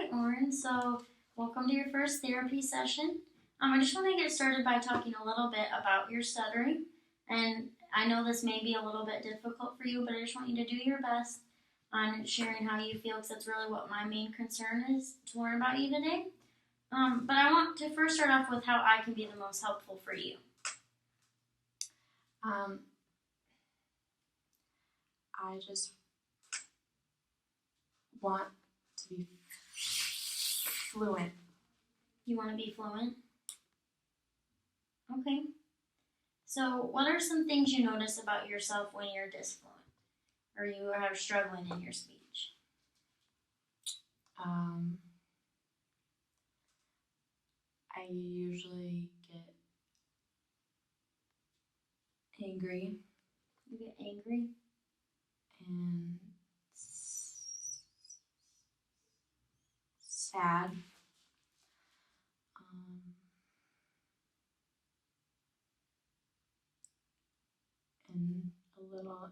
right, Lauren. So, welcome to your first therapy session. I just want to get started by talking a little bit about your stuttering. And I know this may be a little bit difficult for you, but I just want you to do your best on sharing how you feel because that's really what my main concern is to learn about you today. But I want to first start off with how I can be the most helpful for you. I just want to be fluent. You want to be fluent? Okay. So, what are some things you notice about yourself when you're disfluent or you are struggling in your speech? I usually get angry You get angry? and sad. And a little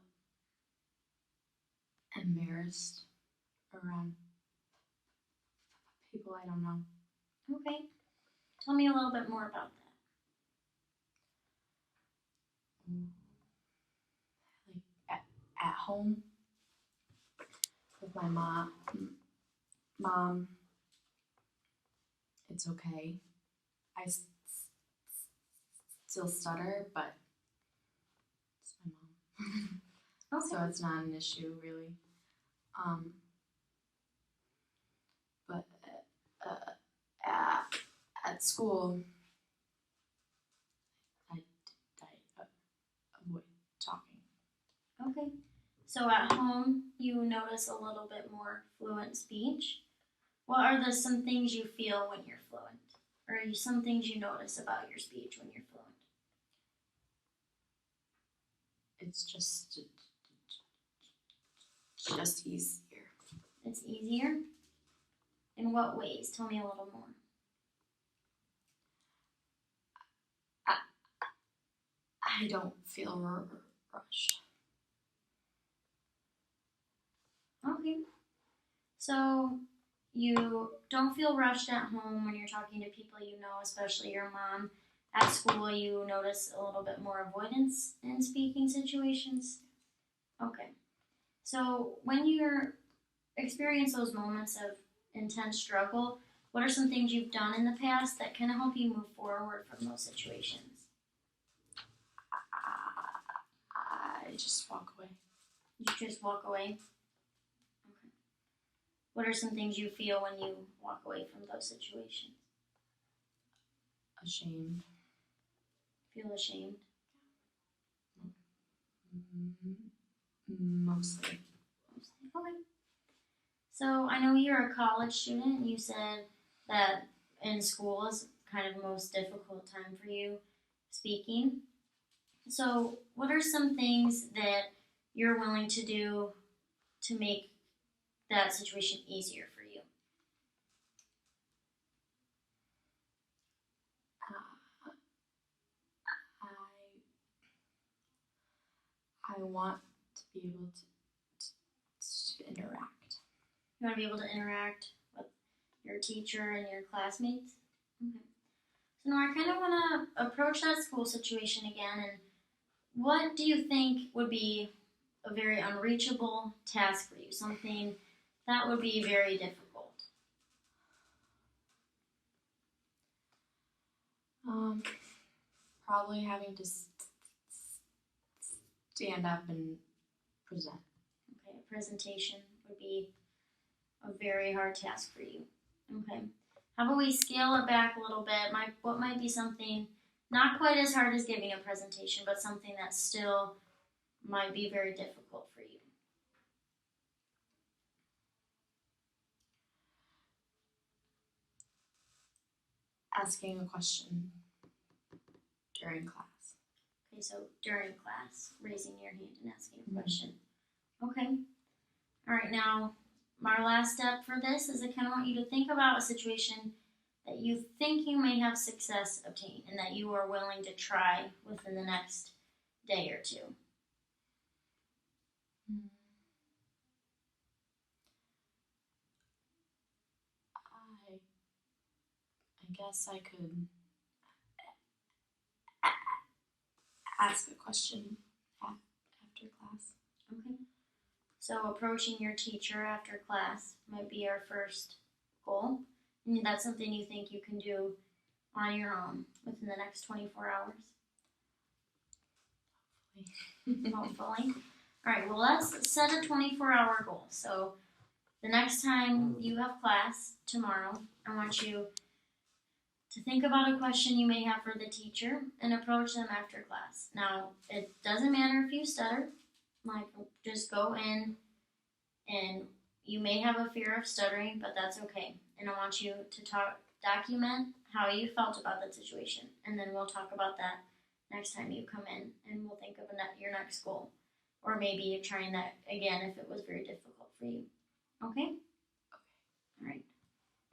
embarrassed around people I don't know. Okay. Tell me a little bit more about that. Like at home with my mom, it's okay. I still stutter, but it's my mom. Okay. So it's not an issue really. But at school, I avoid talking. Okay. So at home, you notice a little bit more fluent speech. What are some things you feel when you're fluent? Or some things you notice about your speech when you're fluent? It's just easier. It's easier? In what ways? Tell me a little more. I don't feel rushed. Okay. So you don't feel rushed at home when you're talking to people you know, especially your mom. At school, you notice a little bit more avoidance in speaking situations. Okay. So when you experience those moments of intense struggle, what are some things you've done in the past that can help you move forward from those situations? I just walk away. You just walk away? Okay. What are some things you feel when you walk away from those situations? Ashamed. Feel ashamed? Mostly. Okay. So I know you're a college student and you said that in school is kind of the most difficult time for you speaking. So what are some things that you're willing to do to make that situation easier for you? I want to be able to interact. You want to be able to interact with your teacher and your classmates? Okay. So now I kind of want to approach that school situation again. And what do you think would be a very unreachable task for you? Something that would be very difficult? Probably having to stand up and present. Okay, a presentation would be a very hard task for you. Okay. How about we scale it back a little bit? What might be something not quite as hard as giving a presentation, but something that still might be very difficult for you? Asking a question during class. Okay, so during class, raising your hand and asking a question. Okay. All right, now, my last step for this is I kind of want you to think about a situation that you think you may have success obtaining and that you are willing to try within the next day or two. guess I could ask a question after class. Okay. So approaching your teacher after class might be our first goal. I mean, that's something you think you can do on your own within the next 24 hours. Hopefully. All right, well, let's set a 24-hour goal. So the next time you have class tomorrow, I want you to think about a question you may have for the teacher and approach them after class. Now, it doesn't matter if you stutter. Like, just go in and you may have a fear of stuttering, but that's okay. And I want you to document how you felt about that situation. And then we'll talk about that next time you come in, and we'll think of your next goal. Or maybe trying that again if it was very difficult for you. Okay?